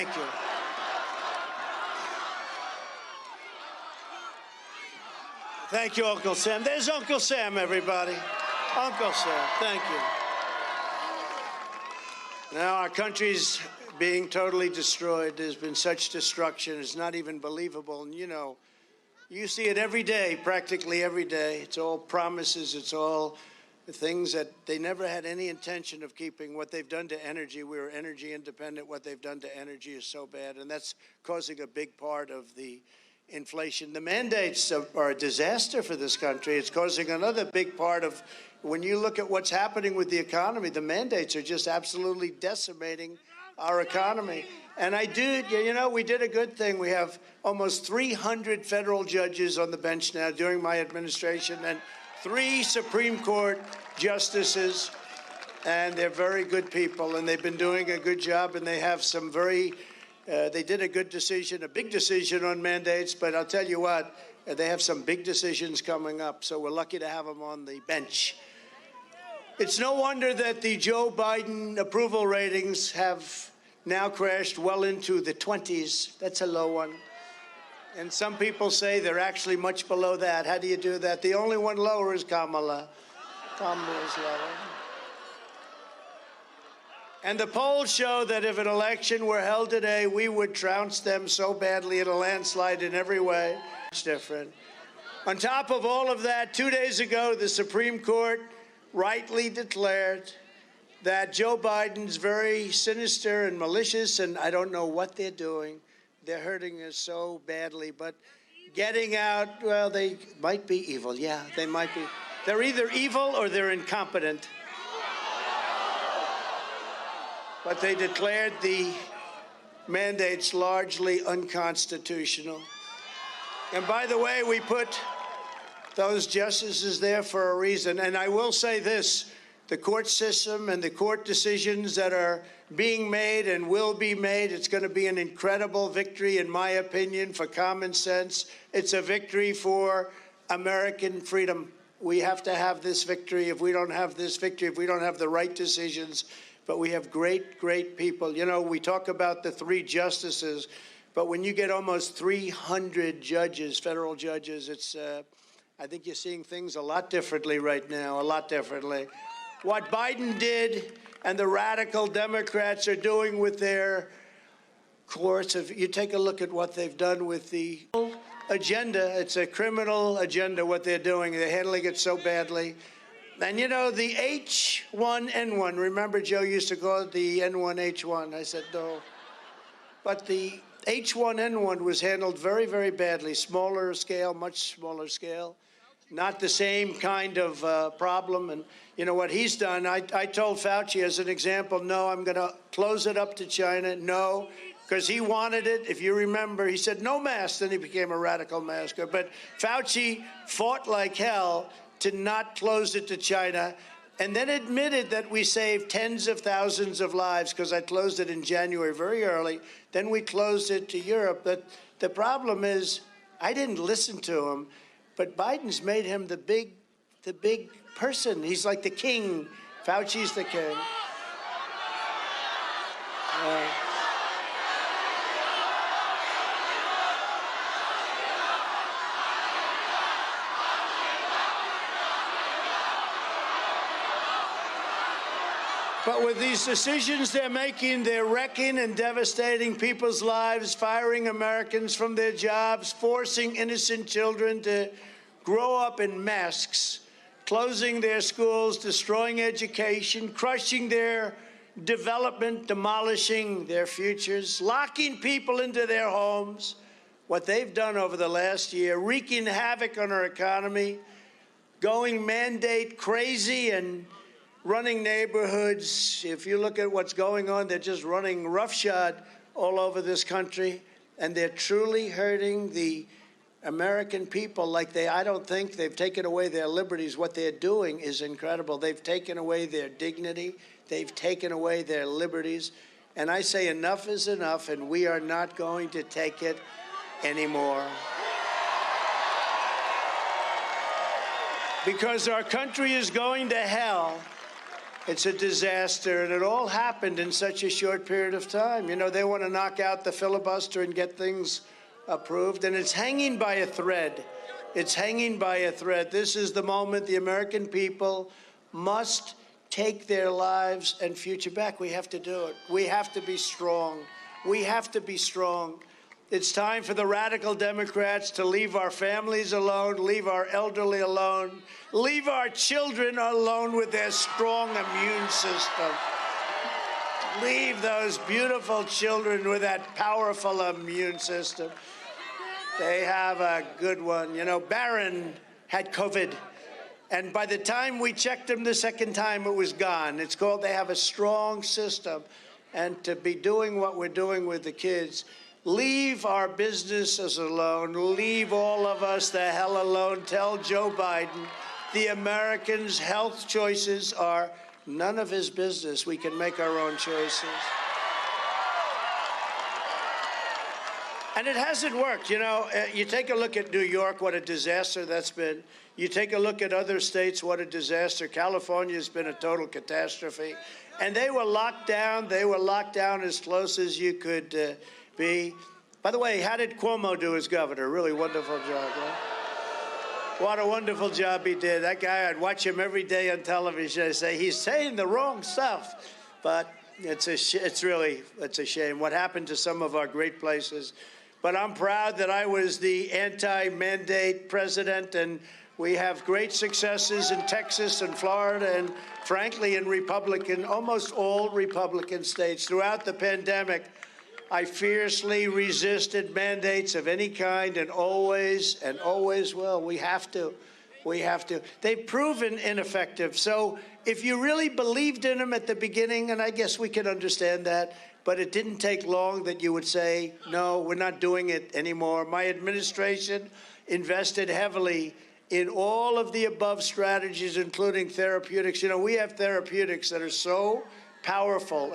Thank you. Thank you, Uncle Sam. There's Uncle Sam, everybody. Uncle Sam, thank you. Now, our country's being totally destroyed. There's been such destruction. It's not even believable. And, you know, you see it every day, practically every day. It's all promises. It's all things that they never had any intention of keeping. What they've done to energy, we were energy independent. What they've done to energy is so bad, and that's causing a big part of the inflation. The mandates are a disaster for this country. It's causing another big part of, when you look at what's happening with the economy, the mandates are just absolutely decimating our economy. And we did a good thing. We have almost 300 federal judges on the bench now during my administration, and 3 Supreme Court justices, and they're very good people, and they've been doing a good job, and they have some they did a good decision, a big decision on mandates, but I'll tell you what, they have some big decisions coming up, so we're lucky to have them on the bench. It's no wonder that the Joe Biden approval ratings have now crashed well into the 20s. That's a low one. And some people say they're actually much below that. How do you do that? The only one lower is Kamala. Kamala's lower. And the polls show that if an election were held today, we would trounce them so badly in a landslide in every way. It's different. On top of all of that, 2 days ago, the Supreme Court rightly declared that Joe Biden's very sinister and malicious, and I don't know what they're doing. They're hurting us so badly, but getting out, well, they might be evil. Yeah, they might be. They're either evil or they're incompetent. But they declared the mandates largely unconstitutional. And by the way, we put those justices there for a reason. And I will say this, the court system and the court decisions that are being made and will be made, it's going to be an incredible victory, in my opinion, for common sense. It's a victory for American freedom. We have to have this victory. If we don't have this victory, if we don't have the right decisions, but we have great, great people. You know, we talk about the 3 justices, but when you get almost 300 judges, federal judges, it's, I think you're seeing things a lot differently right now, a lot differently. What Biden did and the radical Democrats are doing with their courts, if you take a look at what they've done with the agenda, it's a criminal agenda, what they're doing. They're handling it so badly. And, you know, the H1N1, remember Joe used to call it the N1H1. I said, no. But the H1N1 was handled very, very badly, smaller scale, much smaller scale, not the same kind of problem. And, you know, what he's done, I told Fauci as an example, no, I'm going to close it up to China. No, because he wanted it. If you remember, he said no masks, then he became a radical masker. But Fauci fought like hell to not close it to China, and then admitted that we saved tens of thousands of lives, because I closed it in January very early. Then we closed it to Europe. But the problem is, I didn't listen to him, but Biden's made him the big person. He's like the king. Fauci's the king. But with these decisions they're making, they're wrecking and devastating people's lives, firing Americans from their jobs, forcing innocent children to grow up in masks, closing their schools, destroying education, crushing their development, demolishing their futures, locking people into their homes. What they've done over the last year, wreaking havoc on our economy, going mandate crazy and running neighborhoods. If you look at what's going on, they're just running roughshod all over this country, and they're truly hurting the American people. I don't think they've taken away their liberties. What they're doing is incredible. They've taken away their dignity. They've taken away their liberties. And I say enough is enough, and we are not going to take it anymore. Because our country is going to hell It's a disaster, and it all happened in such a short period of time. You know, they want to knock out the filibuster and get things approved, and it's hanging by a thread. It's hanging by a thread. This is the moment the American people must take their lives and future back. We have to do it. We have to be strong. We have to be strong. It's time for the radical Democrats to leave our families alone, leave our elderly alone, leave our children alone with their strong immune system. Leave those beautiful children with that powerful immune system. They have a good one. You know, Barron had COVID, and by the time we checked him the second time, it was gone. It's called they have a strong system. And to be doing what we're doing with the kids, leave our businesses alone. Leave all of us the hell alone. Tell Joe Biden the Americans' health choices are none of his business. We can make our own choices. And it hasn't worked. You know, you take a look at New York, what a disaster that's been. You take a look at other states, what a disaster. California has been a total catastrophe. And they were locked down. They were locked down as close as you could be. By the way, how did Cuomo do as governor? Really wonderful job, right? What a wonderful job he did. That guy, I'd watch him every day on television. I'd say, he's saying the wrong stuff. But it's a shame what happened to some of our great places. But I'm proud that I was the anti-mandate president, and we have great successes in Texas and Florida and, frankly, in almost all Republican states. Throughout the pandemic, I fiercely resisted mandates of any kind and always will. We have to. We have to. They've proven ineffective. So if you really believed in them at the beginning, and I guess we can understand that, but it didn't take long that you would say, no, we're not doing it anymore. My administration invested heavily in all of the above strategies, including therapeutics. You know, we have therapeutics that are so powerful.